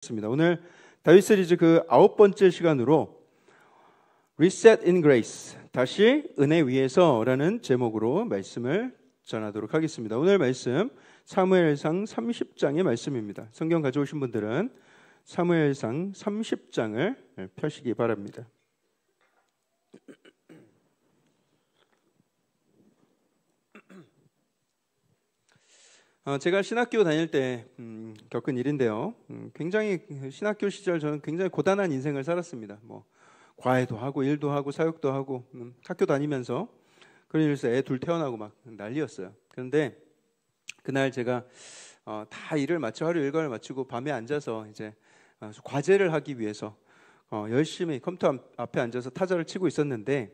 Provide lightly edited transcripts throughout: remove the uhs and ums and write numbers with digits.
오늘 다윗 시리즈 그 9번째 시간으로 Reset in Grace, 다시 은혜 위에서라는 제목으로 말씀을 전하도록 하겠습니다. 오늘 말씀 사무엘상 30장의 말씀입니다. 성경 가져오신 분들은 사무엘상 30장을 펴시기 바랍니다. 제가 신학교 다닐 때 겪은 일인데요. 굉장히 신학교 시절 저는 굉장히 고단한 인생을 살았습니다. 과외도 하고 일도 하고 사역도 하고 학교 다니면서 그런 일에서 애 둘 태어나고 막 난리였어요. 그런데 그날 제가 다 일을 마치고 하루 일과를 마치고 밤에 앉아서 이제 과제를 하기 위해서 열심히 컴퓨터 앞에 앉아서 타자를 치고 있었는데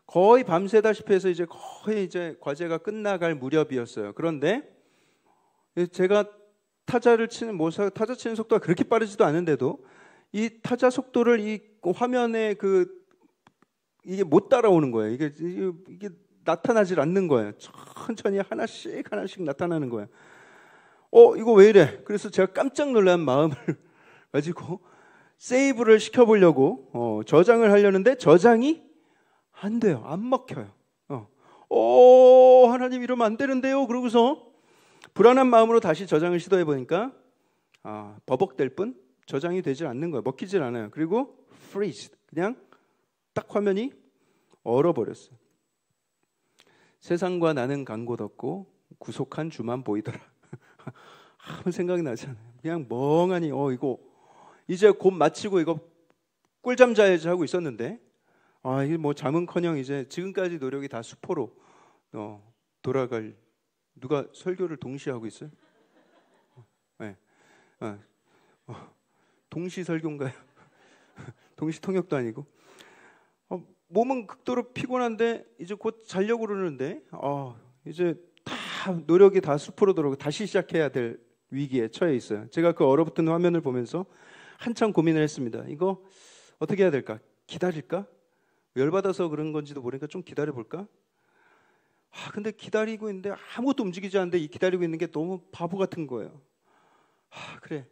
거의 밤새다시피 해서 거의 과제가 끝나갈 무렵이었어요. 그런데 제가 타자를 치는 타자 치는 속도가 그렇게 빠르지도 않은데도 이 타자 속도를 이 화면에 이게 못 따라오는 거예요. 이게 나타나질 않는 거예요. 천천히 하나씩 나타나는 거예요. 이거 왜 이래? 그래서 제가 깜짝 놀란 마음을 가지고 세이브를 시켜보려고 저장을 하려는데 저장이 안 돼요. 안 먹혀요. 하나님 이러면 안 되는데요. 그러고서 불안한 마음으로 다시 저장을 시도해 보니까 버벅댈 뿐 저장이 되질 않는 거예요. 먹히질 않아요. 그리고 freeze, 그냥 딱 화면이 얼어버렸어요. 세상과 나는 간 곳 없고 구속한 주만 보이더라. 아무 생각이 나지 않아요. 그냥 멍하니 이거 이제 곧 마치고 이거 꿀잠 자야지 하고 있었는데 이게 잠은커녕 이제 지금까지 노력이 다 수포로 돌아갈. 누가 설교를 동시에 하고 있어요? 네. 동시 설교인가요? 동시 통역도 아니고 몸은 극도로 피곤한데 이제 곧 자려고 그러는데 이제 다 노력이 다 수포로 돌아오고 다시 시작해야 될 위기에 처해 있어요. 제가 그 얼어붙은 화면을 보면서 한참 고민을 했습니다. 이거 어떻게 해야 될까? 기다릴까? 열받아서 그런 건지도 모르니까 좀 기다려볼까? 근데 기다리고 있는데 아무것도 움직이지 않는데 이 기다리고 있는 게 너무 바보 같은 거예요. 그래,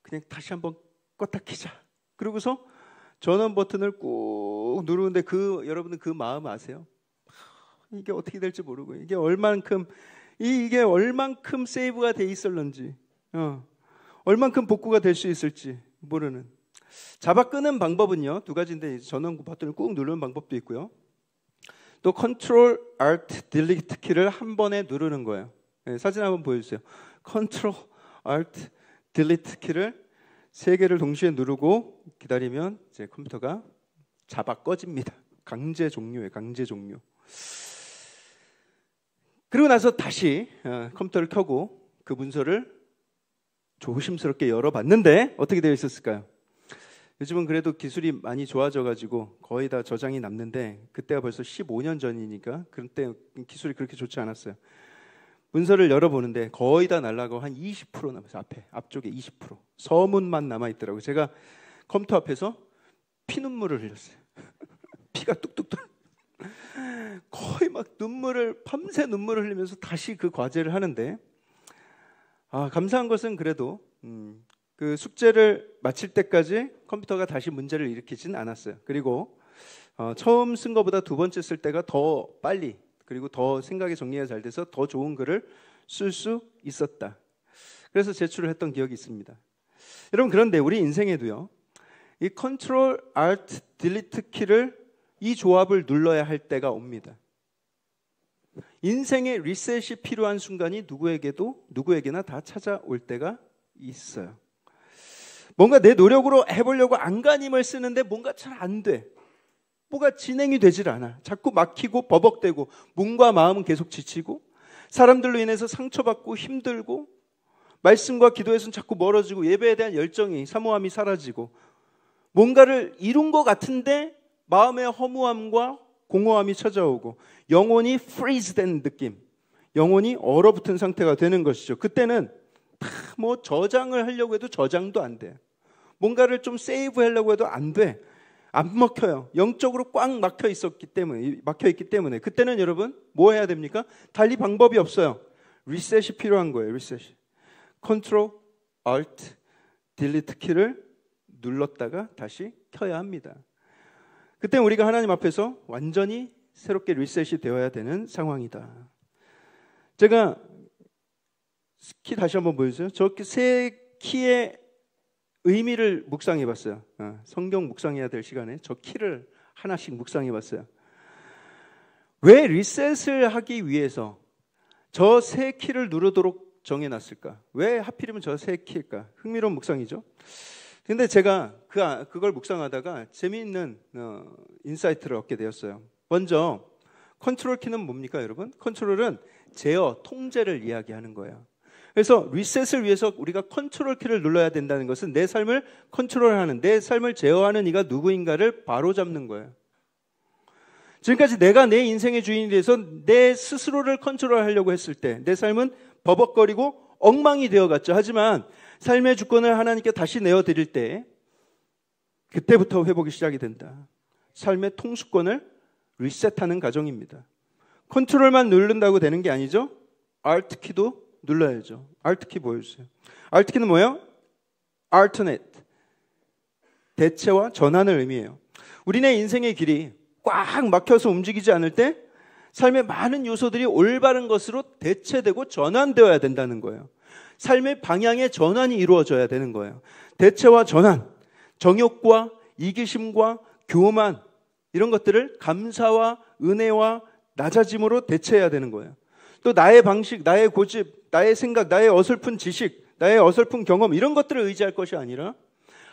그냥 다시 한번 껐다 키자. 그러고서 전원 버튼을 꾹 누르는데 여러분은 그 마음 아세요? 이게 어떻게 될지 모르고 이게 얼만큼 세이브가 돼 있을런지, 얼만큼 복구가 될 수 있을지 모르는. 잡아 끄는 방법은요 두 가지인데 전원 버튼을 꾹 누르는 방법도 있고요. 또 Ctrl Alt Delete 키를 한 번에 누르는 거예요. 사진 한번 보여주세요. Ctrl Alt Delete 키를 3개를 동시에 누르고 기다리면 이제 컴퓨터가 잡아 꺼집니다. 강제 종료예요. 강제 종료. 그리고 나서 다시 컴퓨터를 켜고 그 문서를 조심스럽게 열어봤는데 어떻게 되어 있었을까요? 요즘은 그래도 기술이 많이 좋아져가지고 거의 다 저장이 남는데 그때가 벌써 15년 전이니까 그때 기술이 그렇게 좋지 않았어요. 문서를 열어보는데 거의 다 날라가고 한 20% 남았어요. 앞쪽에 20% 서문만 남아있더라고요. 제가 컴퓨터 앞에서 피눈물을 흘렸어요. 피가 뚝뚝 떨. 거의 막 밤새 눈물을 흘리면서 다시 그 과제를 하는데 감사한 것은 그래도 그 숙제를 마칠 때까지 컴퓨터가 다시 문제를 일으키진 않았어요. 그리고 처음 쓴 것보다 두 번째 쓸 때가 더 빨리 그리고 더 생각이 정리가 잘 돼서 더 좋은 글을 쓸 수 있었다. 그래서 제출을 했던 기억이 있습니다. 여러분, 그런데 우리 인생에도요 이 Ctrl Alt Delete 키를 이 조합을 눌러야 할 때가 옵니다. 인생의 리셋이 필요한 순간이 누구에게나 다 찾아올 때가 있어요. 뭔가 내 노력으로 해보려고 안간힘을 쓰는데 뭔가 잘 안 돼. 뭐가 진행이 되질 않아. 자꾸 막히고 버벅대고 몸과 마음은 계속 지치고 사람들로 인해서 상처받고 힘들고 말씀과 기도에서는 자꾸 멀어지고 예배에 대한 열정이 사모함이 사라지고 뭔가를 이룬 것 같은데 마음의 허무함과 공허함이 찾아오고 영혼이 freeze된 느낌, 영혼이 얼어붙은 상태가 되는 것이죠. 그때는 저장을 하려고 해도 저장도 안 돼. 뭔가를 좀 세이브 하려고 해도 안 돼. 안 먹혀요. 영적으로 꽉 막혀 있기 때문에 그때는 여러분 뭐 해야 됩니까? 달리 방법이 없어요. 리셋이 필요한 거예요. 리셋이. Ctrl Alt 딜리트 키를 눌렀다가 다시 켜야 합니다. 그때 우리가 하나님 앞에서 완전히 새롭게 리셋이 되어야 되는 상황이다. 제가 키 다시 한번 보여주세요. 저 세 키의 의미를 묵상해 봤어요. 성경 묵상해야 될 시간에 저 키를 하나씩 묵상해 봤어요. 왜 리셋을 하기 위해서 저 세 키를 누르도록 정해놨을까? 왜 하필이면 저 세 키일까? 흥미로운 묵상이죠. 근데 제가 그걸 묵상하다가 재미있는 인사이트를 얻게 되었어요. 먼저 컨트롤 키는 뭡니까, 여러분? 컨트롤은 제어, 통제를 이야기하는 거예요. 그래서 리셋을 위해서 우리가 컨트롤 키를 눌러야 된다는 것은 내 삶을 컨트롤하는, 내 삶을 제어하는 이가 누구인가를 바로잡는 거예요. 지금까지 내가 내 인생의 주인이 돼서 내 스스로를 컨트롤하려고 했을 때 내 삶은 버벅거리고 엉망이 되어갔죠. 하지만 삶의 주권을 하나님께 다시 내어드릴 때 그때부터 회복이 시작이 된다. 삶의 통수권을 리셋하는 과정입니다. 컨트롤만 누른다고 되는 게 아니죠. Alt키도 눌러야죠. Alt키 보여주세요. Alt키는 뭐예요? Alternate, 대체와 전환을 의미해요. 우리네 인생의 길이 꽉 막혀서 움직이지 않을 때 삶의 많은 요소들이 올바른 것으로 대체되고 전환되어야 된다는 거예요. 삶의 방향의 전환이 이루어져야 되는 거예요. 대체와 전환, 정욕과 이기심과 교만, 이런 것들을 감사와 은혜와 낮아짐으로 대체해야 되는 거예요. 또 나의 방식, 나의 고집, 나의 생각, 나의 어설픈 지식, 나의 어설픈 경험, 이런 것들을 의지할 것이 아니라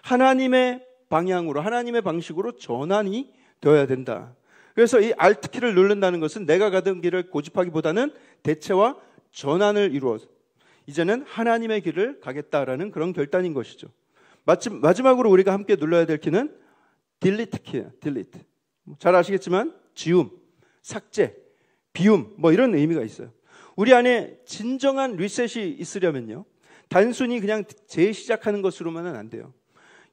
하나님의 방향으로, 하나님의 방식으로 전환이 되어야 된다. 그래서 이 Alt키를 누른다는 것은 내가 가던 길을 고집하기보다는 대체와 전환을 이루어서 이제는 하나님의 길을 가겠다라는 그런 결단인 것이죠. 마지막으로 우리가 함께 눌러야 될 키는 딜리트 키예요. 딜리트. 잘 아시겠지만 지움, 삭제, 비움, 뭐 이런 의미가 있어요. 우리 안에 진정한 리셋이 있으려면요, 단순히 그냥 재시작하는 것으로만은 안 돼요.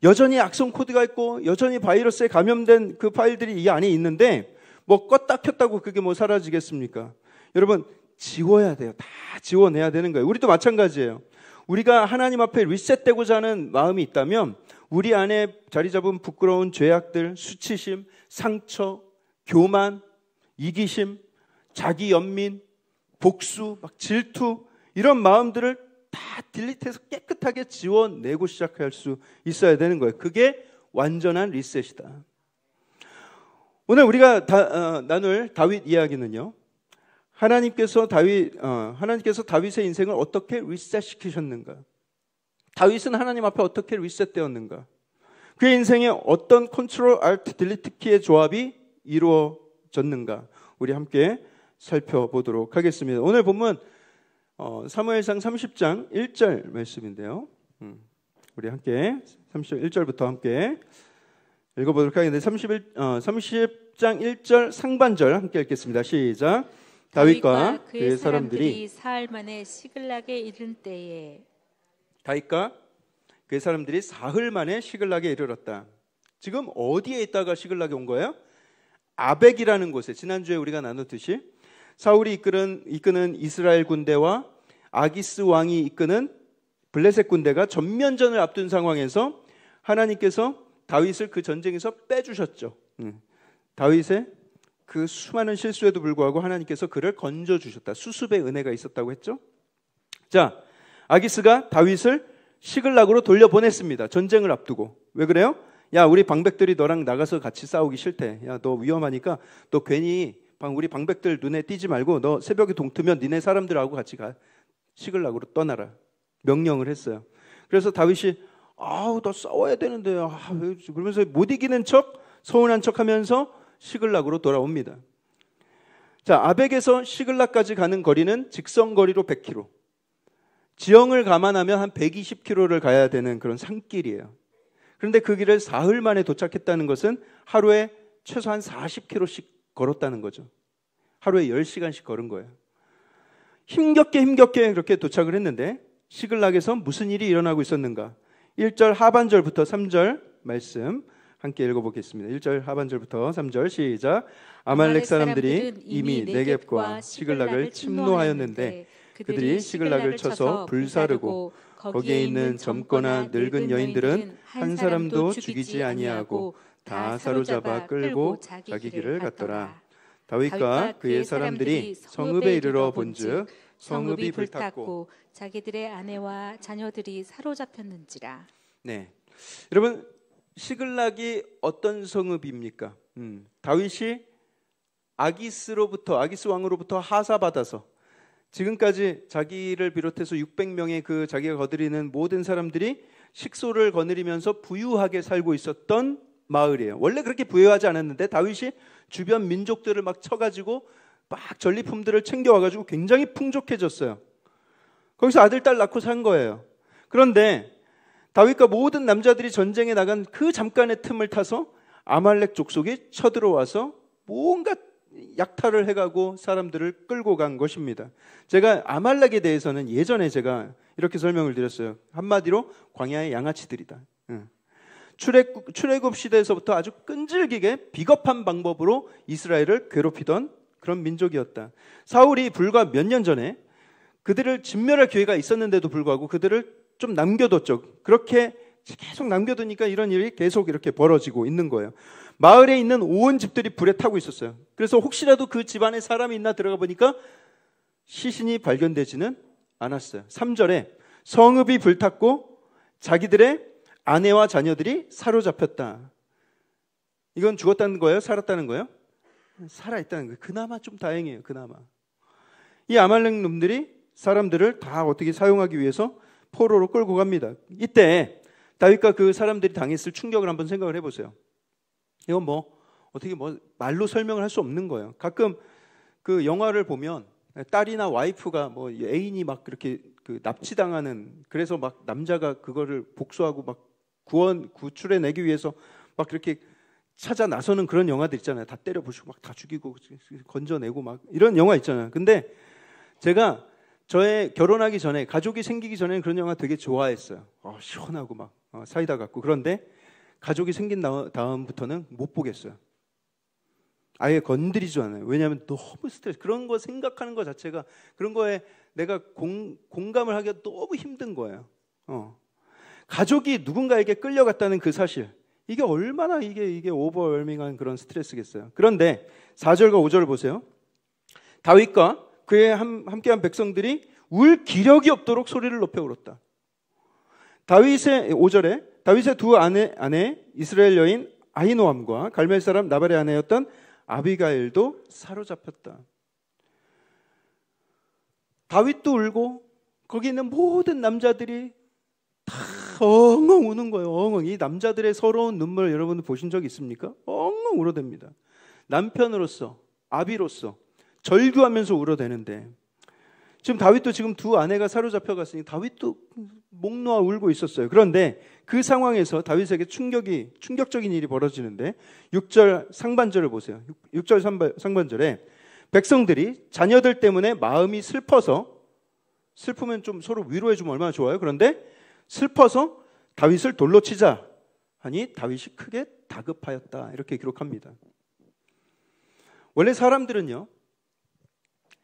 여전히 악성 코드가 있고 여전히 바이러스에 감염된 그 파일들이 이 안에 있는데 뭐 껐다 켰다고 그게 뭐 사라지겠습니까? 여러분, 지워야 돼요. 다 지워내야 되는 거예요. 우리도 마찬가지예요. 우리가 하나님 앞에 리셋되고자 하는 마음이 있다면 우리 안에 자리 잡은 부끄러운 죄악들, 수치심, 상처, 교만, 이기심, 자기 연민, 복수, 막 질투, 이런 마음들을 다 딜리트해서 깨끗하게 지워내고 시작할 수 있어야 되는 거예요. 그게 완전한 리셋이다. 오늘 우리가 나눌 다윗 이야기는요, 하나님께서 다윗의 인생을 어떻게 리셋시키셨는가? 다윗은 하나님 앞에 어떻게 리셋되었는가? 그의 인생에 어떤 컨트롤, 알트, 딜리트 키의 조합이 이루어졌는가? 우리 함께 살펴보도록 하겠습니다. 오늘 본문 사무엘상 30장 1절 말씀인데요. 우리 함께 1절부터 함께 읽어보도록 하겠는데 30장 1절 상반절 함께 읽겠습니다. 시작. 다윗과 그의 사람들이 사흘 만에 시글락에 이른 때에 다윗과 그의 사람들이 사흘 만에 시글락에 이르렀다. 지금 어디에 있다가 시글락에 온 거예요? 아벡이라는 곳에, 지난주에 우리가 나눴듯이 사울이 이끄는 이스라엘 군대와 아기스 왕이 이끄는 블레셋 군대가 전면전을 앞둔 상황에서 하나님께서 다윗을 그 전쟁에서 빼주셨죠. 다윗의 그 수많은 실수에도 불구하고 하나님께서 그를 건져주셨다. 수습의 은혜가 있었다고 했죠. 자, 아기스가 다윗을 시글락으로 돌려보냈습니다. 전쟁을 앞두고. 왜 그래요? 야, 우리 방백들이 너랑 나가서 같이 싸우기 싫대. 야, 너 위험하니까 너 괜히 우리 방백들 눈에 띄지 말고 너 새벽에 동트면 니네 사람들하고 같이 가. 시글락으로 떠나라. 명령을 했어요. 그래서 다윗이 너 싸워야 되는데 그러면서 못 이기는 척, 서운한 척하면서 시글락으로 돌아옵니다. 자, 아벡에서 시글락까지 가는 거리는 직선거리로 100km. 지형을 감안하면 한 120km를 가야 되는 그런 산길이에요. 그런데 그 길을 사흘 만에 도착했다는 것은 하루에 최소한 40km씩 걸었다는 거죠. 하루에 10시간씩 걸은 거예요. 힘겹게 그렇게 도착을 했는데 시글락에서 무슨 일이 일어나고 있었는가? 1절 하반절부터 3절 말씀 함께 읽어보겠습니다. 1절 하반절부터 3절 시작. 아말렉 사람들이 이미 네겝과 시글락을 침노하였는데 그들이 시글락을 쳐서 불사르고 거기에 있는 젊거나 늙은 여인들은 한 사람도 죽이지 아니하고 다 사로잡아 끌고 자기 길을 갔더라. 다윗과 그의 사람들이 성읍에 이르러 본즉 성읍이 불탔고 자기들의 아내와 자녀들이 사로잡혔는지라. 네, 여러분 시글락이 어떤 성읍입니까? 다윗이 아기스 왕으로부터 하사받아서 지금까지 자기를 비롯해서 600명의 그 자기가 거느리는 모든 사람들이 식소를 거느리면서 부유하게 살고 있었던 마을이에요. 원래 그렇게 부유하지 않았는데 다윗이 주변 민족들을 막 쳐가지고 막 전리품들을 챙겨와가지고 굉장히 풍족해졌어요. 거기서 아들, 딸 낳고 산 거예요. 그런데 다윗과 모든 남자들이 전쟁에 나간 그 잠깐의 틈을 타서 아말렉 족속이 쳐들어와서 뭔가 약탈을 해가고 사람들을 끌고 간 것입니다. 제가 아말렉에 대해서는 예전에 제가 이렇게 설명을 드렸어요. 한마디로 광야의 양아치들이다. 출애굽 시대에서부터 아주 끈질기게 비겁한 방법으로 이스라엘을 괴롭히던 그런 민족이었다. 사울이 불과 몇 년 전에 그들을 진멸할 기회가 있었는데도 불구하고 그들을 좀 남겨뒀죠. 그렇게 계속 남겨두니까 이런 일이 계속 이렇게 벌어지고 있는 거예요. 마을에 있는 온 집들이 불에 타고 있었어요. 그래서 혹시라도 그 집안에 사람이 있나 들어가 보니까 시신이 발견되지는 않았어요. 3절에 성읍이 불탔고 자기들의 아내와 자녀들이 사로잡혔다. 이건 죽었다는 거예요? 살았다는 거예요? 살아있다는 거예요. 그나마 좀 다행이에요. 그나마. 이 아말렉 놈들이 사람들을 다 어떻게 사용하기 위해서 포로로 끌고 갑니다. 이때 다윗과 그 사람들이 당했을 충격을 한번 생각을 해보세요. 이건 어떻게 말로 설명을 할 수 없는 거예요. 가끔 그 영화를 보면 딸이나 와이프가 애인이 막 그렇게 그 납치당하는, 그래서 막 남자가 그거를 복수하고 막 구출해내기 위해서 막 그렇게 찾아 나서는 그런 영화들 있잖아요. 다 때려 부수고 막 다 죽이고 건져내고 막 이런 영화 있잖아요. 근데 제가 저의 결혼하기 전에, 가족이 생기기 전에는 그런 영화 되게 좋아했어요. 시원하고 막 사이다 같고. 그런데 가족이 생긴 다음부터는 못 보겠어요. 아예 건드리지 않아요. 왜냐하면 너무 스트레스, 그런 거 생각하는 것 자체가, 그런 거에 내가 공감을 하기가 너무 힘든 거예요. 가족이 누군가에게 끌려갔다는 그 사실, 이게 얼마나 이게 오버웰밍한 그런 스트레스겠어요. 그런데 4절과 5절을 보세요. 다윗과 그의 함께한 백성들이 울 기력이 없도록 소리를 높여 울었다. 5절에 다윗의 두 아내 이스라엘 여인 아히노암과 갈멜 사람 나발의 아내였던 아비가일도 사로잡혔다. 다윗도 울고 거기 있는 모든 남자들이 다 엉엉 우는 거예요. 엉엉. 이 남자들의 서러운 눈물 여러분 보신 적 있습니까? 엉엉 울어댑니다. 남편으로서, 아비로서 절규하면서 울어대는데, 지금 다윗도 지금 두 아내가 사로잡혀 갔으니 다윗도 목 놓아 울고 있었어요. 그런데 그 상황에서 다윗에게 충격적인 일이 벌어지는데 6절 상반절을 보세요. 6절 상반절에 백성들이 자녀들 때문에 마음이 슬프면 좀 서로 위로해 주면 얼마나 좋아요. 그런데 슬퍼서 다윗을 돌로 치자 하니 다윗이 크게 다급하였다. 이렇게 기록합니다. 원래 사람들은요,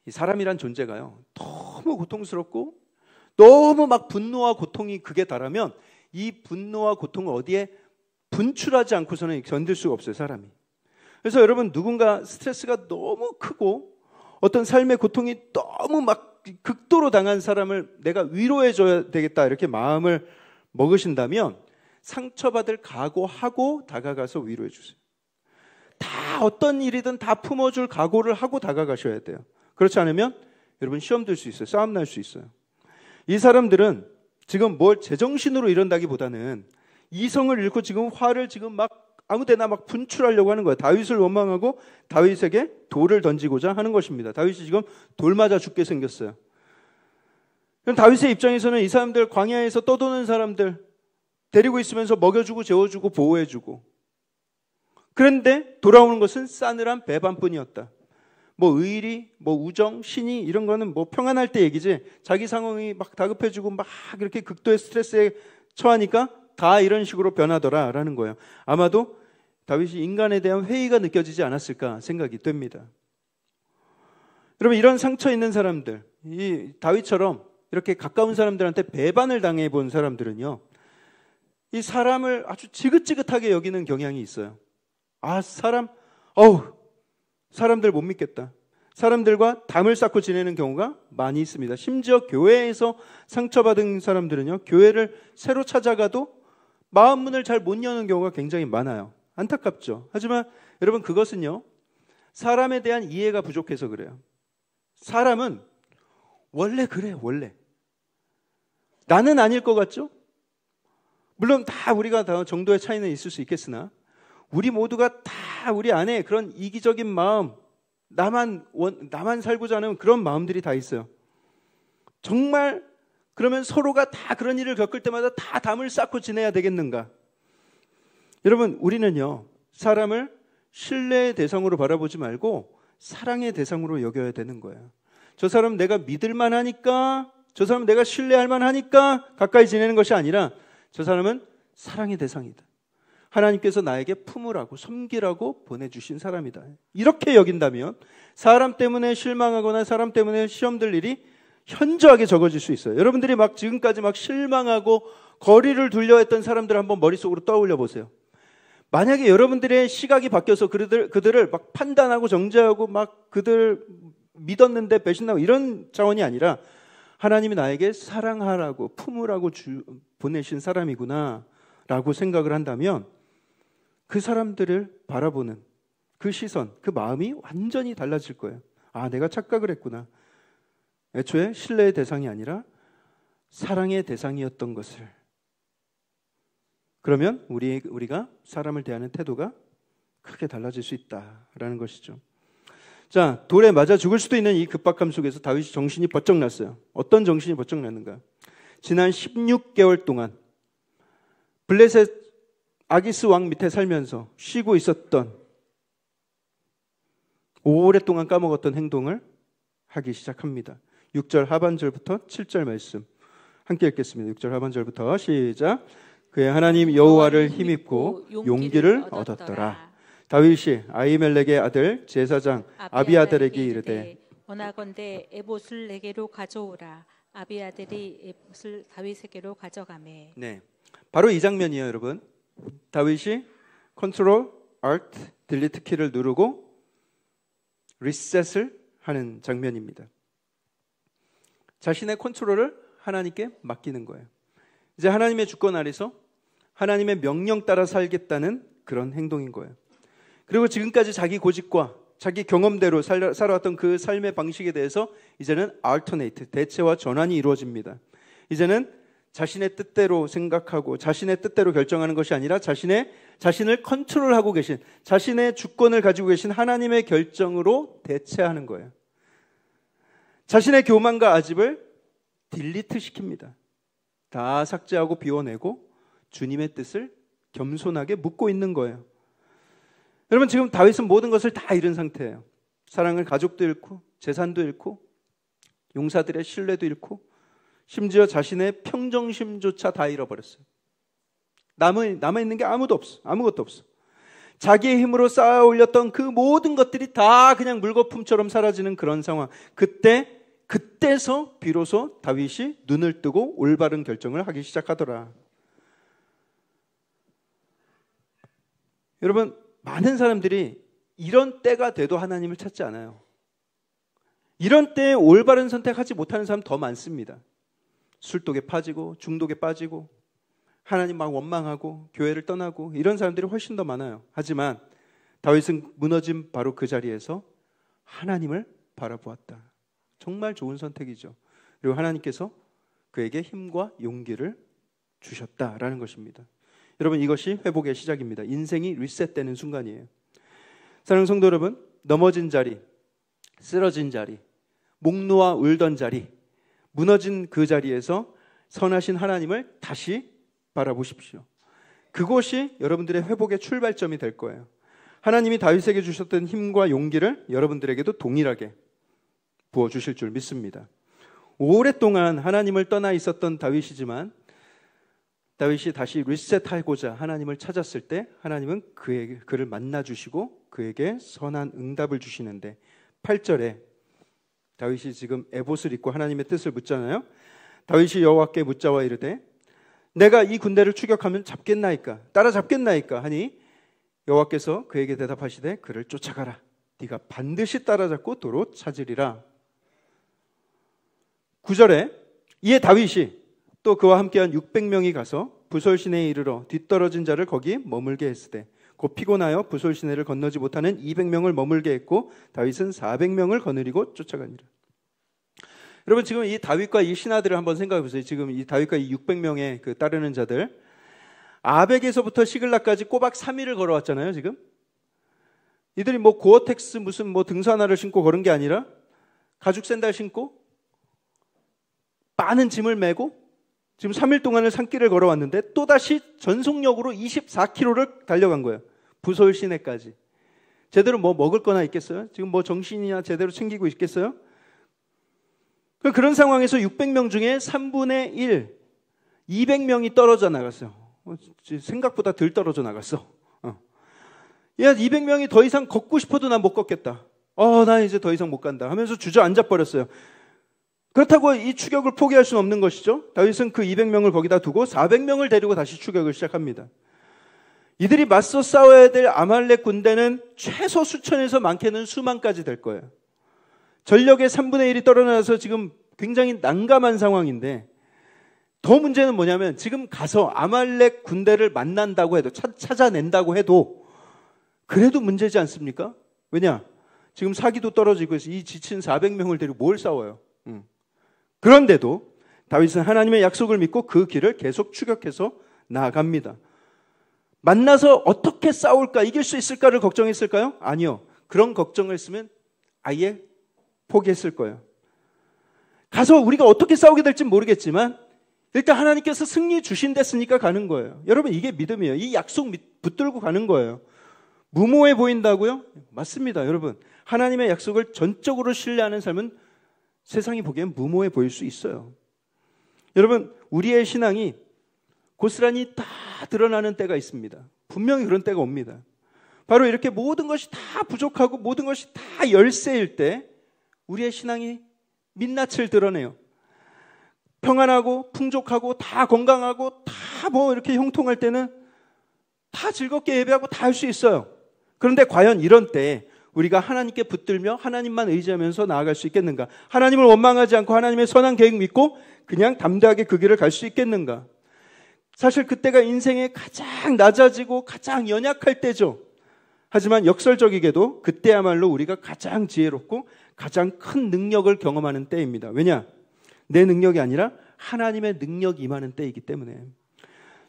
이 사람이란 존재가요, 너무 고통스럽고 너무 막 분노와 고통이 극에 달하면 이 분노와 고통을 어디에 분출하지 않고서는 견딜 수가 없어요, 사람이. 그래서 여러분, 누군가 스트레스가 너무 크고 어떤 삶의 고통이 너무 막 극도로 당한 사람을 내가 위로해 줘야 되겠다 이렇게 마음을 먹으신다면 상처받을 각오하고 다가가서 위로해 주세요. 다 어떤 일이든 다 품어줄 각오를 하고 다가가셔야 돼요. 그렇지 않으면 여러분 시험 들 수 있어요. 싸움 날 수 있어요. 이 사람들은 지금 뭘 제정신으로 이런다기보다는 이성을 잃고 지금 화를 지금 막 아무데나 막 분출하려고 하는 거예요. 다윗을 원망하고 다윗에게 돌을 던지고자 하는 것입니다. 다윗이 지금 돌 맞아 죽게 생겼어요. 그럼 다윗의 입장에서는 이 사람들, 광야에서 떠도는 사람들 데리고 있으면서 먹여주고 재워주고 보호해주고, 그런데 돌아오는 것은 싸늘한 배반뿐이었다. 의리, 우정, 신의 이런 거는 평안할 때 얘기지, 자기 상황이 막 다급해지고 막 이렇게 극도의 스트레스에 처하니까 다 이런 식으로 변하더라라는 거예요. 아마도 다윗이 인간에 대한 회의가 느껴지지 않았을까 생각이 됩니다. 여러분, 이런 상처 있는 사람들, 이 다윗처럼 이렇게 가까운 사람들한테 배반을 당해 본 사람들은요, 이 사람을 아주 지긋지긋하게 여기는 경향이 있어요. 아, 사람들 못 믿겠다. 사람들과 담을 쌓고 지내는 경우가 많이 있습니다. 심지어 교회에서 상처받은 사람들은요, 교회를 새로 찾아가도 마음 문을 잘 못 여는 경우가 굉장히 많아요. 안타깝죠. 하지만 여러분, 그것은요, 사람에 대한 이해가 부족해서 그래요. 사람은 원래 그래요. 원래 나는 아닐 것 같죠? 물론 다 우리가 다 정도의 차이는 있을 수 있겠으나 우리 모두가 다 우리 안에 그런 이기적인 마음, 나만 살고자 하는 그런 마음들이 다 있어요. 정말 그러면 서로가 다 그런 일을 겪을 때마다 다 담을 쌓고 지내야 되겠는가? 여러분, 우리는요, 사람을 신뢰의 대상으로 바라보지 말고 사랑의 대상으로 여겨야 되는 거예요. 저 사람 내가 믿을 만하니까, 저 사람 내가 신뢰할 만하니까 가까이 지내는 것이 아니라 저 사람은 사랑의 대상이다. 하나님께서 나에게 품으라고, 섬기라고 보내주신 사람이다. 이렇게 여긴다면 사람 때문에 실망하거나 사람 때문에 시험될 일이 현저하게 적어질 수 있어요. 여러분들이 막 지금까지 막 실망하고 거리를 두려 했던 사람들 한번 머릿속으로 떠올려 보세요. 만약에 여러분들의 시각이 바뀌어서 그들을 막 판단하고 정죄하고 막 그들 믿었는데 배신하고 이런 차원이 아니라 하나님이 나에게 사랑하라고 품으라고 보내신 사람이구나 라고 생각을 한다면 그 사람들을 바라보는 그 시선, 그 마음이 완전히 달라질 거예요. 아, 내가 착각을 했구나. 애초에 신뢰의 대상이 아니라 사랑의 대상이었던 것을. 그러면 우리가 사람을 대하는 태도가 크게 달라질 수 있다라는 것이죠. 자, 돌에 맞아 죽을 수도 있는 이 급박함 속에서 다윗이 정신이 번쩍 났어요. 어떤 정신이 번쩍 났는가? 지난 16개월 동안 블레셋 아기스 왕 밑에 살면서 쉬고 있었던, 오랫동안 까먹었던 행동을 하기 시작합니다. 6절 하반절부터 7절 말씀 함께 읽겠습니다. 6절 하반절부터 시작. 그의 하나님 여호와를 힘입고 용기를 얻었더라. 다윗이 아히멜렉의 아들 제사장 아비아달에게 이르되 원하건대 에봇을 내게로 가져오라. 아비아달이 에봇을 다윗에게로 가져가매. 네, 바로 이 장면이에요, 여러분. 다윗이 컨트롤 Alt 딜리트 키를 누르고 리셋을 하는 장면입니다. 자신의 컨트롤을 하나님께 맡기는 거예요. 이제 하나님의 주권 아래서 하나님의 명령 따라 살겠다는 그런 행동인 거예요. 그리고 지금까지 자기 고집과 자기 경험대로 살아왔던 그 삶의 방식에 대해서 이제는 alternate, 대체와 전환이 이루어집니다. 이제는 자신의 뜻대로 생각하고 자신의 뜻대로 결정하는 것이 아니라 자신을 컨트롤하고 계신, 자신의 주권을 가지고 계신 하나님의 결정으로 대체하는 거예요. 자신의 교만과 아집을 딜리트 시킵니다. 다 삭제하고 비워내고 주님의 뜻을 겸손하게 묻고 있는 거예요. 여러분, 지금 다윗은 모든 것을 다 잃은 상태예요. 사랑을 가족도 잃고 재산도 잃고 용사들의 신뢰도 잃고 심지어 자신의 평정심조차 다 잃어버렸어요. 남아있는 게 아무것도 없어. 자기의 힘으로 쌓아 올렸던 그 모든 것들이 다 그냥 물거품처럼 사라지는 그런 상황. 그때서 비로소 다윗이 눈을 뜨고 올바른 결정을 하기 시작하더라. 여러분, 많은 사람들이 이런 때가 돼도 하나님을 찾지 않아요. 이런 때에 올바른 선택하지 못하는 사람 더 많습니다. 술독에 빠지고 중독에 빠지고 하나님 막 원망하고 교회를 떠나고 이런 사람들이 훨씬 더 많아요. 하지만 다윗은 무너진 바로 그 자리에서 하나님을 바라보았다. 정말 좋은 선택이죠. 그리고 하나님께서 그에게 힘과 용기를 주셨다라는 것입니다. 여러분, 이것이 회복의 시작입니다. 인생이 리셋되는 순간이에요. 사랑하는 성도 여러분, 넘어진 자리, 쓰러진 자리, 목 놓아 울던 자리, 무너진 그 자리에서 선하신 하나님을 다시 바라보십시오. 그것이 여러분들의 회복의 출발점이 될 거예요. 하나님이 다윗에게 주셨던 힘과 용기를 여러분들에게도 동일하게 부어주실 줄 믿습니다. 오랫동안 하나님을 떠나 있었던 다윗이지만 다윗이 다시 리셋하고자 하나님을 찾았을 때 하나님은 그를 만나주시고 그에게 선한 응답을 주시는데 8절에 다윗이 지금 에봇을 입고 하나님의 뜻을 묻잖아요. 다윗이 여호와께 묻자와 이르되 내가 이 군대를 추격하면 잡겠나이까 따라잡겠나이까 하니 여호와께서 그에게 대답하시되 그를 쫓아가라. 네가 반드시 따라잡고 도로 찾으리라. 9절에 이에 다윗이 또 그와 함께한 600명이 가서 부솔 시내에 이르러 뒤떨어진 자를 거기 머물게 했으되 곧 피곤하여 부솔 시내를 건너지 못하는 200명을 머물게 했고 다윗은 400명을 거느리고 쫓아가니라. 여러분 지금 이 다윗과 이 신하들을 한번 생각해 보세요. 지금 이 다윗과 이 600명의 그 따르는 자들 아벡에서부터 시글락까지 꼬박 3일을 걸어왔잖아요. 지금 이들이 뭐 고어텍스 무슨 뭐 등산화를 신고 걸은 게 아니라 가죽 샌들 신고 많은 짐을 메고 지금 3일 동안을 산길을 걸어왔는데 또다시 전속력으로 24km를 달려간 거예요. 부솔 시내까지. 제대로 뭐 먹을 거나 있겠어요? 지금 뭐 정신이나 제대로 챙기고 있겠어요? 그런 상황에서 600명 중에 3분의 1, 200명이 떨어져 나갔어요. 생각보다 덜 떨어져 나갔어. 야, 200명이 더 이상 걷고 싶어도 난 못 걷겠다. 나 이제 더 이상 못 간다 하면서 주저앉아 버렸어요. 그렇다고 이 추격을 포기할 수는 없는 것이죠. 다윗은 그 200명을 거기다 두고 400명을 데리고 다시 추격을 시작합니다. 이들이 맞서 싸워야 될 아말렉 군대는 최소 수천에서 많게는 수만까지 될 거예요. 전력의 3분의 1이 떨어져서 지금 굉장히 난감한 상황인데 더 문제는 뭐냐면 지금 가서 아말렉 군대를 만난다고 해도 찾아낸다고 해도 그래도 문제지 않습니까? 왜냐? 지금 사기도 떨어지고 있어. 이 지친 400명을 데리고 뭘 싸워요? 그런데도 다윗은 하나님의 약속을 믿고 그 길을 계속 추격해서 나아갑니다. 만나서 어떻게 싸울까? 이길 수 있을까를 걱정했을까요? 아니요. 그런 걱정을 했으면 아예 포기했을 거예요. 가서 우리가 어떻게 싸우게 될지 모르겠지만 일단 하나님께서 승리 주신댔으니까 가는 거예요. 여러분 이게 믿음이에요. 이 약속 붙들고 가는 거예요. 무모해 보인다고요? 맞습니다. 여러분 하나님의 약속을 전적으로 신뢰하는 삶은 세상이 보기엔 무모해 보일 수 있어요. 여러분 우리의 신앙이 고스란히 다 드러나는 때가 있습니다. 분명히 그런 때가 옵니다. 바로 이렇게 모든 것이 다 부족하고 모든 것이 다 열세일 때 우리의 신앙이 민낯을 드러내요. 평안하고 풍족하고 다 건강하고 다 뭐 이렇게 형통할 때는 다 즐겁게 예배하고 다 할 수 있어요. 그런데 과연 이런 때 우리가 하나님께 붙들며 하나님만 의지하면서 나아갈 수 있겠는가? 하나님을 원망하지 않고 하나님의 선한 계획 믿고 그냥 담대하게 그 길을 갈 수 있겠는가? 사실 그때가 인생의 가장 낮아지고 가장 연약할 때죠. 하지만 역설적이게도 그때야말로 우리가 가장 지혜롭고 가장 큰 능력을 경험하는 때입니다. 왜냐? 내 능력이 아니라 하나님의 능력이 임하는 때이기 때문에.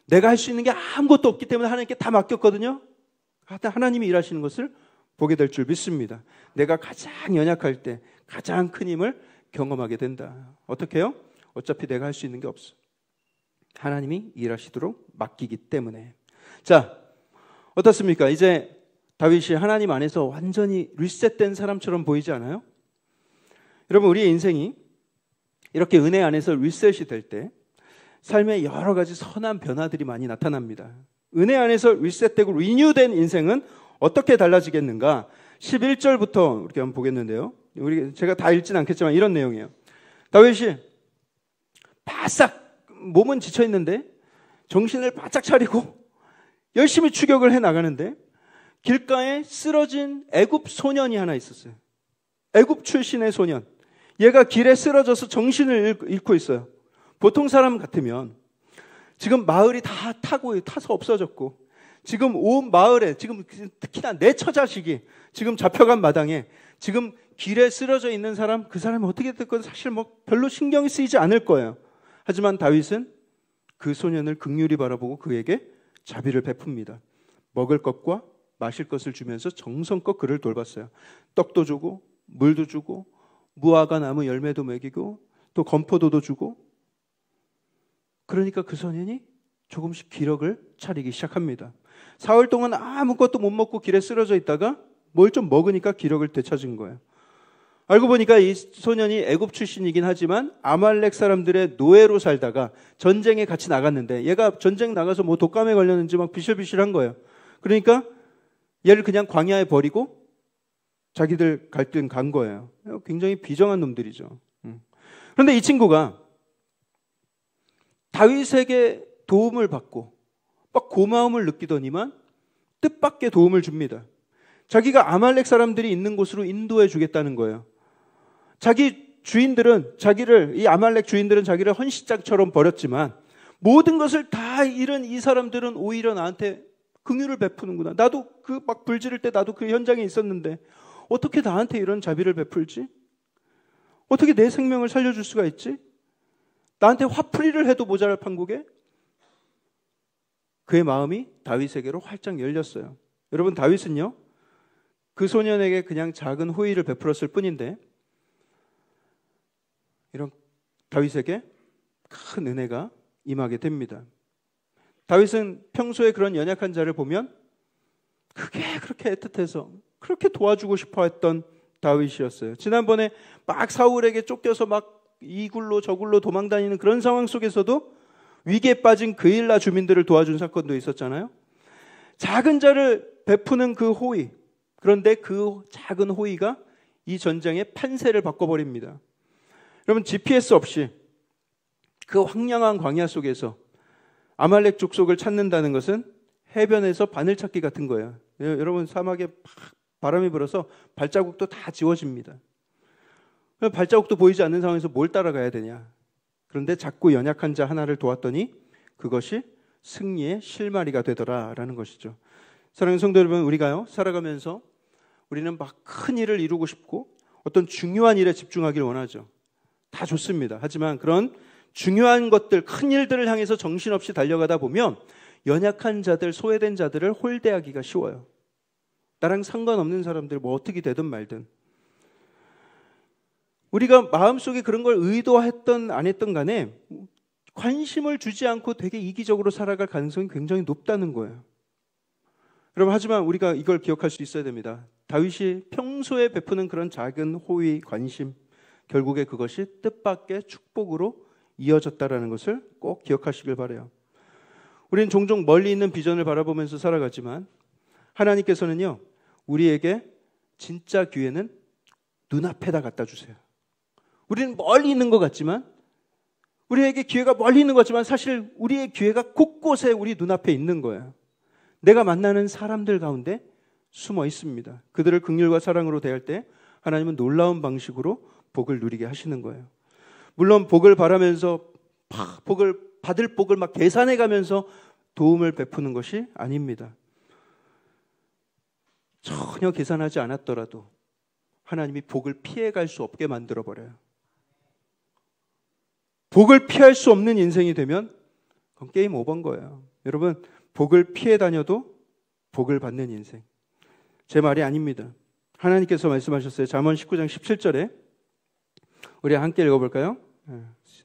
내가 할 수 있는 게 아무것도 없기 때문에 하나님께 다 맡겼거든요. 하나님이 일하시는 것을 보게 될 줄 믿습니다. 내가 가장 연약할 때 가장 큰 힘을 경험하게 된다. 어떻게 해요? 어차피 내가 할 수 있는 게 없어. 하나님이 일하시도록 맡기기 때문에. 자, 어떻습니까? 이제 다윗이 하나님 안에서 완전히 리셋된 사람처럼 보이지 않아요? 여러분 우리의 인생이 이렇게 은혜 안에서 리셋이 될 때 삶에 여러 가지 선한 변화들이 많이 나타납니다. 은혜 안에서 리셋되고 리뉴된 인생은 어떻게 달라지겠는가? 11절부터 이렇게 한번 보겠는데요. 제가 다 읽진 않겠지만 이런 내용이에요. 다윗이 바싹 몸은 지쳐 있는데 정신을 바짝 차리고 열심히 추격을 해 나가는데 길가에 쓰러진 애굽 소년이 하나 있었어요. 애굽 출신의 소년. 얘가 길에 쓰러져서 정신을 잃고 있어요. 보통 사람 같으면 지금 마을이 다 타서 없어졌고 지금 온 마을에 지금 특히나 내 처자식이 지금 잡혀간 마당에 지금 길에 쓰러져 있는 사람 그 사람이 어떻게 됐건 사실 뭐 별로 신경이 쓰이지 않을 거예요. 하지만 다윗은 그 소년을 긍휼히 바라보고 그에게 자비를 베풉니다. 먹을 것과 마실 것을 주면서 정성껏 그를 돌봤어요. 떡도 주고 물도 주고 무화과 나무 열매도 먹이고 또 건포도도 주고. 그러니까 그 소년이 조금씩 기력을 차리기 시작합니다. 사흘 동안 아무것도 못 먹고 길에 쓰러져 있다가 뭘 좀 먹으니까 기력을 되찾은 거예요. 알고 보니까 이 소년이 애굽 출신이긴 하지만 아말렉 사람들의 노예로 살다가 전쟁에 같이 나갔는데 얘가 전쟁 나가서 뭐 독감에 걸렸는지 막 비실비실한 거예요. 그러니까 얘를 그냥 광야에 버리고 자기들 갈 땐 간 거예요. 굉장히 비정한 놈들이죠. 그런데 이 친구가 다윗에게 도움을 받고 막 고마움을 느끼더니만 뜻밖의 도움을 줍니다. 자기가 아말렉 사람들이 있는 곳으로 인도해 주겠다는 거예요. 자기 주인들은 이 아말렉 주인들은 자기를 헌시장처럼 버렸지만 모든 것을 다 잃은 이 사람들은 오히려 나한테 긍휼을 베푸는구나. 나도 그 막 불 지를 때 나도 그 현장에 있었는데 어떻게 나한테 이런 자비를 베풀지? 어떻게 내 생명을 살려줄 수가 있지? 나한테 화풀이를 해도 모자랄 판국에? 그의 마음이 다윗에게로 활짝 열렸어요. 여러분, 다윗은요, 그 소년에게 그냥 작은 호의를 베풀었을 뿐인데 이런 다윗에게 큰 은혜가 임하게 됩니다. 다윗은 평소에 그런 연약한 자를 보면 그게 그렇게 애틋해서 그렇게 도와주고 싶어 했던 다윗이었어요. 지난번에 막 사울에게 쫓겨서 막 이 굴로 저 굴로 도망다니는 그런 상황 속에서도 위기에 빠진 그일라 주민들을 도와준 사건도 있었잖아요. 작은 자를 베푸는 그 호의, 그런데 그 작은 호의가 이 전쟁의 판세를 바꿔버립니다. 여러분, GPS 없이 그 황량한 광야 속에서 아말렉 족속을 찾는다는 것은 해변에서 바늘찾기 같은 거예요. 여러분, 사막에 바람이 불어서 발자국도 다 지워집니다. 발자국도 보이지 않는 상황에서 뭘 따라가야 되냐. 그런데 자꾸 연약한 자 하나를 도왔더니 그것이 승리의 실마리가 되더라라는 것이죠. 사랑하는 성도 여러분, 우리가요 살아가면서 우리는 막 큰 일을 이루고 싶고 어떤 중요한 일에 집중하길 원하죠. 다 좋습니다. 하지만 그런 중요한 것들, 큰 일들을 향해서 정신없이 달려가다 보면 연약한 자들, 소외된 자들을 홀대하기가 쉬워요. 나랑 상관없는 사람들 뭐 어떻게 되든 말든. 우리가 마음속에 그런 걸 의도했던 안 했던 간에 관심을 주지 않고 되게 이기적으로 살아갈 가능성이 굉장히 높다는 거예요. 여러분, 하지만 우리가 이걸 기억할 수 있어야 됩니다. 다윗이 평소에 베푸는 그런 작은 호의, 관심, 결국에 그것이 뜻밖의 축복으로 이어졌다라는 것을 꼭 기억하시길 바라요. 우리는 종종 멀리 있는 비전을 바라보면서 살아가지만 하나님께서는요, 우리에게 진짜 기회는 눈앞에다 갖다 주세요. 우리는 멀리 있는 것 같지만, 우리에게 기회가 멀리 있는 것 같지만 사실 우리의 기회가 곳곳에 우리 눈앞에 있는 거예요. 내가 만나는 사람들 가운데 숨어 있습니다. 그들을 긍휼과 사랑으로 대할 때 하나님은 놀라운 방식으로 복을 누리게 하시는 거예요. 물론 복을 바라면서 받을 복을 막 계산해 가면서 도움을 베푸는 것이 아닙니다. 전혀 계산하지 않았더라도 하나님이 복을 피해갈 수 없게 만들어버려요. 복을 피할 수 없는 인생이 되면 그건 게임 오버인 거예요. 여러분, 복을 피해 다녀도 복을 받는 인생. 제 말이 아닙니다. 하나님께서 말씀하셨어요. 잠언 19장 17절에 우리 함께 읽어볼까요?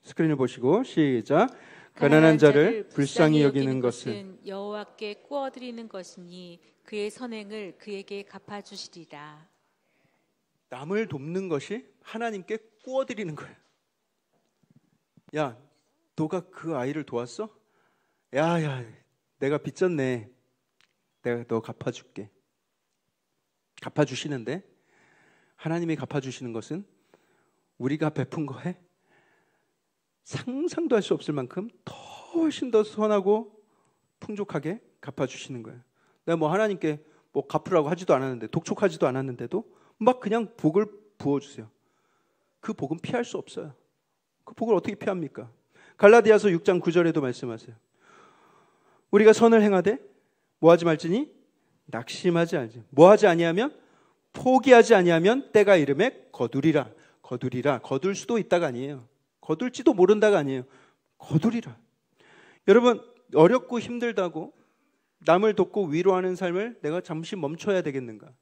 스크린을 보시고 시작. 가난한 자를 불쌍히 여기는 것은 여호와께 꾸어드리는 것이니 그의 선행을 그에게 갚아주시리라. 남을 돕는 것이 하나님께 꾸어드리는 거예요. 야, 너가 그 아이를 도왔어? 야, 내가 빚졌네. 내가 너 갚아줄게. 갚아주시는데 하나님이 갚아주시는 것은 우리가 베푼 거에 상상도 할 수 없을 만큼 훨씬 더 선하고 풍족하게 갚아주시는 거예요. 내가 뭐 하나님께 뭐 갚으라고 하지도 않았는데, 독촉하지도 않았는데도 막 그냥 복을 부어주세요. 그 복은 피할 수 없어요. 그 복을 어떻게 피합니까? 갈라디아서 6장 9절에도 말씀하세요. 우리가 선을 행하되 뭐하지 말지니 낙심하지 않지. 뭐하지 아니하면 포기하지 아니하면 때가 이름에 거두리라. 거둘 수도 있다가 아니에요. 거둘지도 모른다가 아니에요. 거두리라. 여러분, 어렵고 힘들다고 남을 돕고 위로하는 삶을 내가 잠시 멈춰야 되겠는가?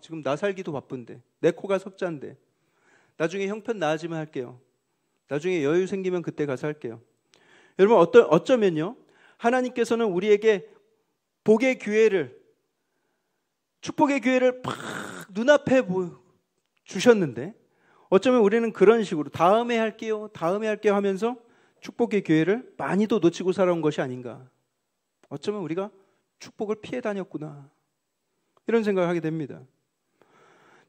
지금 나 살기도 바쁜데, 내 코가 석잔데, 나중에 형편 나아지면 할게요. 나중에 여유 생기면 그때 가서 할게요. 여러분, 어쩌면요, 하나님께서는 우리에게 복의 기회를, 축복의 기회를 막 눈앞에 주셨는데, 어쩌면 우리는 그런 식으로 다음에 할게요 하면서 축복의 기회를 많이도 놓치고 살아온 것이 아닌가. 어쩌면 우리가 축복을 피해 다녔구나, 이런 생각을 하게 됩니다.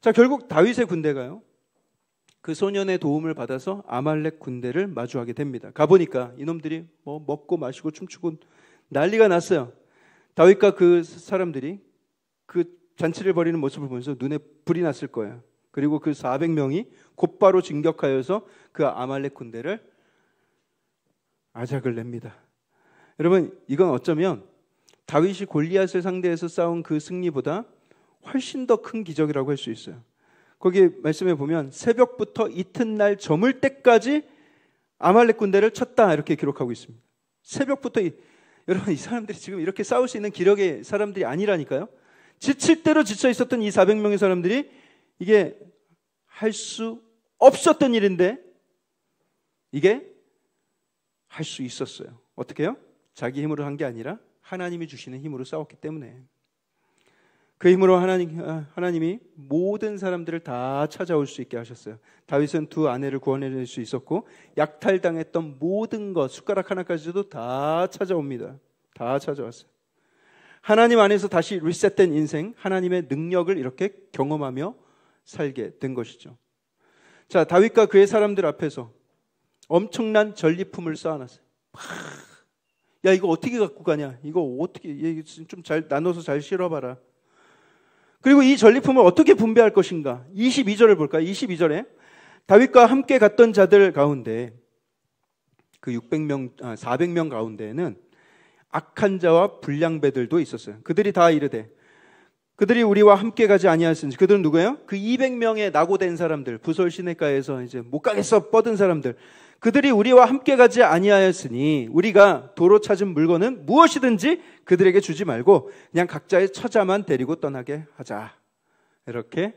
자, 결국 다윗의 군대가요, 그 소년의 도움을 받아서 아말렉 군대를 마주하게 됩니다. 가보니까 이놈들이 뭐 먹고 마시고 춤추고 난리가 났어요. 다윗과 그 사람들이 그 잔치를 벌이는 모습을 보면서 눈에 불이 났을 거예요. 그리고 그 400명이 곧바로 진격하여서 그 아말렉 군대를 아작을 냅니다. 여러분, 이건 어쩌면 다윗이 골리앗을 상대해서 싸운 그 승리보다 훨씬 더 큰 기적이라고 할 수 있어요. 거기 말씀해 보면 새벽부터 이튿날 저물 때까지 아말렉 군대를 쳤다 이렇게 기록하고 있습니다. 새벽부터 여러분, 이 사람들이 지금 이렇게 싸울 수 있는 기력의 사람들이 아니라니까요. 지칠 대로 지쳐 있었던 이 400명의 사람들이 이게 할 수 없었던 일인데 이게 할 수 있었어요. 어떻게 해요? 자기 힘으로 한 게 아니라 하나님이 주시는 힘으로 싸웠기 때문에. 그 힘으로 하나님이 모든 사람들을 다 찾아올 수 있게 하셨어요. 다윗은 두 아내를 구원해낼 수 있었고 약탈당했던 모든 것, 숟가락 하나까지도 다 찾아옵니다. 다 찾아왔어요. 하나님 안에서 다시 리셋된 인생, 하나님의 능력을 이렇게 경험하며 살게 된 것이죠. 자, 다윗과 그의 사람들 앞에서 엄청난 전리품을 쌓아놨어요. 야, 이거 어떻게 갖고 가냐? 이거 어떻게 좀 잘 나눠서 잘 실어봐라. 그리고 이 전리품을 어떻게 분배할 것인가? 22절을 볼까요? 22절에 다윗과 함께 갔던 자들 가운데 그 400명 가운데에는 악한 자와 불량배들도 있었어요. 그들이 다 이르되 그들이 우리와 함께 가지 아니하였은지. 그들은 누구예요? 그 200명의 낙오된 사람들, 부솔 시내가에서 이제 못 가겠어 뻗은 사람들. 그들이 우리와 함께 가지 아니하였으니 우리가 도로 찾은 물건은 무엇이든지 그들에게 주지 말고 그냥 각자의 처자만 데리고 떠나게 하자. 이렇게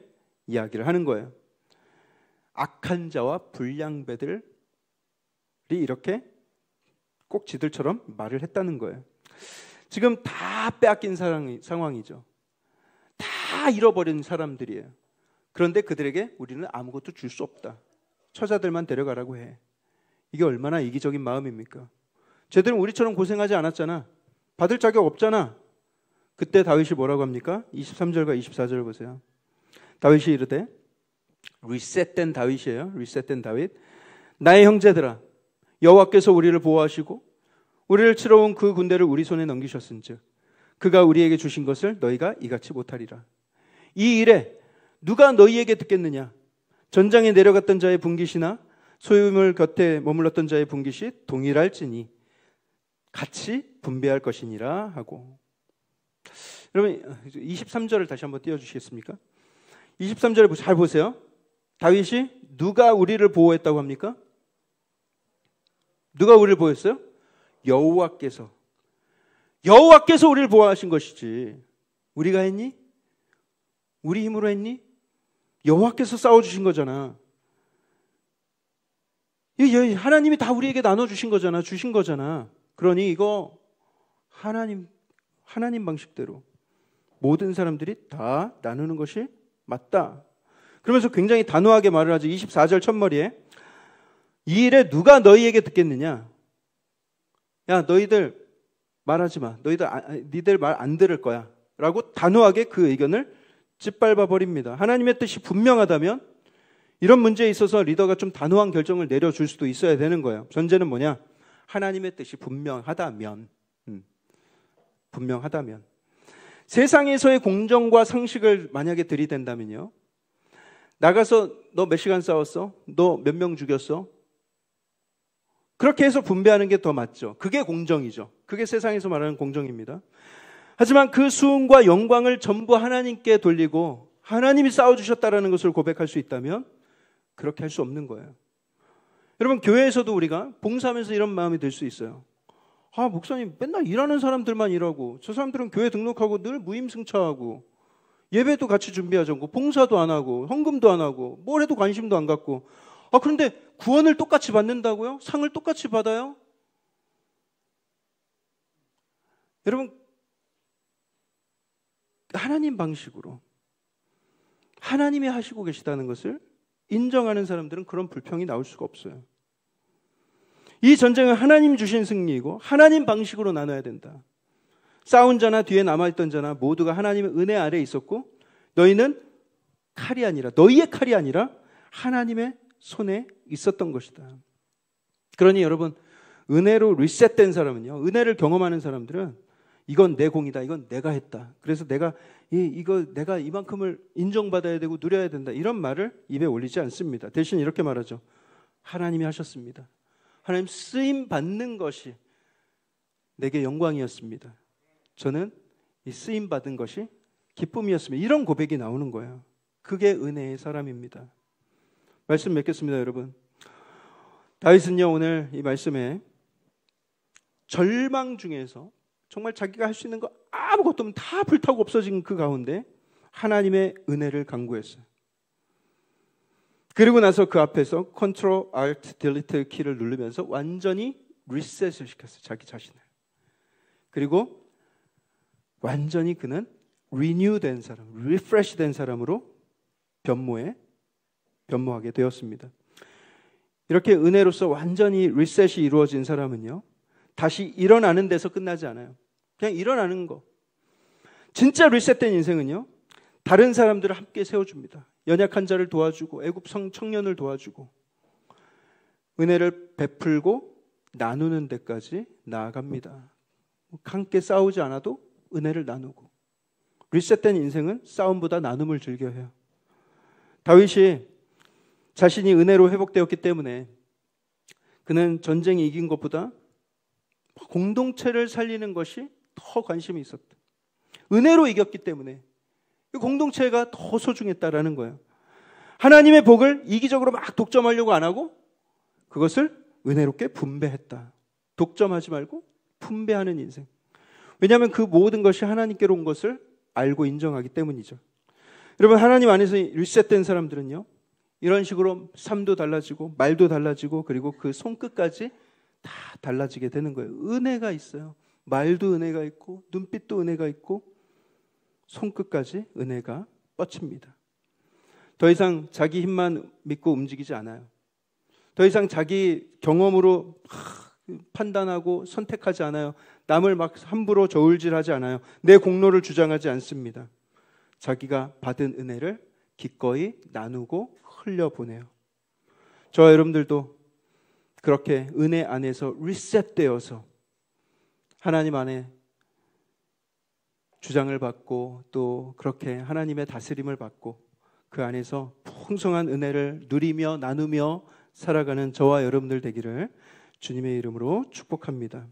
이야기를 하는 거예요. 악한 자와 불량배들이 이렇게 꼭 지들처럼 말을 했다는 거예요. 지금 다 빼앗긴 상황이죠. 다 잃어버린 사람들이에요. 그런데 그들에게 우리는 아무것도 줄 수 없다. 처자들만 데려가라고 해. 이게 얼마나 이기적인 마음입니까? 쟤들은 우리처럼 고생하지 않았잖아. 받을 자격 없잖아. 그때 다윗이 뭐라고 합니까? 23절과 24절을 보세요. 다윗이 이르되, 리셋된 다윗이에요. 리셋된 다윗. 나의 형제들아, 여호와께서 우리를 보호하시고 우리를 치러 온 그 군대를 우리 손에 넘기셨은즉 그가 우리에게 주신 것을 너희가 이같이 못하리라. 이 일에 누가 너희에게 듣겠느냐? 전장에 내려갔던 자의 분깃이나 소유물 곁에 머물렀던 자의 분깃이 동일할지니 같이 분배할 것이니라 하고. 여러분 23절을 다시 한번 띄워주시겠습니까? 23절을 잘 보세요. 다윗이 누가 우리를 보호했다고 합니까? 누가 우리를 보호했어요? 여호와께서 우리를 보호하신 것이지 우리가 했니? 우리 힘으로 했니? 여호와께서 싸워주신 거잖아. 하나님이 다 우리에게 나눠주신 거잖아. 주신 거잖아. 그러니 이거 하나님 방식대로 모든 사람들이 다 나누는 것이 맞다. 그러면서 굉장히 단호하게 말을 하죠. 24절 첫머리에 이 일에 누가 너희에게 듣겠느냐? 야, 너희들 말하지 마. 니들 말 안 들을 거야. 라고 단호하게 그 의견을 짓밟아 버립니다. 하나님의 뜻이 분명하다면 이런 문제에 있어서 리더가 좀 단호한 결정을 내려줄 수도 있어야 되는 거예요. 전제는 뭐냐? 하나님의 뜻이 분명하다면. 세상에서의 공정과 상식을 만약에 들이댄다면요. 나가서 너 몇 시간 싸웠어? 너 몇 명 죽였어? 그렇게 해서 분배하는 게 더 맞죠. 그게 공정이죠. 그게 세상에서 말하는 공정입니다. 하지만 그 수훈과 영광을 전부 하나님께 돌리고 하나님이 싸워주셨다라는 것을 고백할 수 있다면 그렇게 할 수 없는 거예요. 여러분 교회에서도 우리가 봉사하면서 이런 마음이 들 수 있어요. 아, 목사님 맨날 일하는 사람들만 일하고 저 사람들은 교회 등록하고 늘 무임승차하고 예배도 같이 준비하지 않고 봉사도 안 하고 헌금도 안 하고 뭘 해도 관심도 안 갖고 그런데 구원을 똑같이 받는다고요? 상을 똑같이 받아요? 여러분 하나님 방식으로 하나님이 하시고 계시다는 것을 인정하는 사람들은 그런 불평이 나올 수가 없어요. 이 전쟁은 하나님 주신 승리이고 하나님 방식으로 나눠야 된다. 싸운 자나 뒤에 남아있던 자나 모두가 하나님의 은혜 아래에 있었고 너희의 칼이 아니라 하나님의 손에 있었던 것이다. 그러니 여러분, 은혜로 리셋된 사람은요, 은혜를 경험하는 사람들은 이건 내 공이다, 이건 내가 했다, 그래서 내가 이만큼을 인정받아야 되고 누려야 된다, 이런 말을 입에 올리지 않습니다. 대신 이렇게 말하죠. 하나님이 하셨습니다. 하나님 쓰임 받는 것이 내게 영광이었습니다. 저는 이 쓰임 받은 것이 기쁨이었습니다. 이런 고백이 나오는 거예요. 그게 은혜의 사람입니다. 말씀 맺겠습니다, 여러분. 다윗은요, 오늘 이 말씀에 절망 중에서 정말 자기가 할 수 있는 거 아무것도 없으면 다 불타고 없어진 그 가운데 하나님의 은혜를 간구했어요. 그리고 나서 그 앞에서 Ctrl Alt Delete 키를 누르면서 완전히 리셋을 시켰어요, 자기 자신을. 그리고 완전히 그는 리뉴된 사람, 리프레시 된 사람으로 변모하게 되었습니다. 이렇게 은혜로서 완전히 리셋이 이루어진 사람은요, 다시 일어나는 데서 끝나지 않아요. 그냥 일어나는 거. 진짜 리셋된 인생은요, 다른 사람들을 함께 세워줍니다. 연약한 자를 도와주고 애굽 청년을 도와주고 은혜를 베풀고 나누는 데까지 나아갑니다. 함께 싸우지 않아도 은혜를 나누고. 리셋된 인생은 싸움보다 나눔을 즐겨해요. 다윗이 자신이 은혜로 회복되었기 때문에 그는 전쟁에 이긴 것보다 공동체를 살리는 것이 더 관심이 있었다. 은혜로 이겼기 때문에 공동체가 더 소중했다라는 거예요. 하나님의 복을 이기적으로 막 독점하려고 안 하고 그것을 은혜롭게 분배했다. 독점하지 말고 분배하는 인생. 왜냐하면 그 모든 것이 하나님께로 온 것을 알고 인정하기 때문이죠. 여러분, 하나님 안에서 리셋된 사람들은요, 이런 식으로 삶도 달라지고 말도 달라지고 그리고 그 손끝까지 다 달라지게 되는 거예요. 은혜가 있어요. 말도 은혜가 있고 눈빛도 은혜가 있고 손끝까지 은혜가 뻗칩니다. 더 이상 자기 힘만 믿고 움직이지 않아요. 더 이상 자기 경험으로 판단하고 선택하지 않아요. 남을 막 함부로 저울질하지 않아요. 내 공로를 주장하지 않습니다. 자기가 받은 은혜를 기꺼이 나누고 흘려보내요. 저와 여러분들도 그렇게 은혜 안에서 리셋되어서 하나님 안에 주장을 받고 또 그렇게 하나님의 다스림을 받고 그 안에서 풍성한 은혜를 누리며 나누며 살아가는 저와 여러분들 되기를 주님의 이름으로 축복합니다.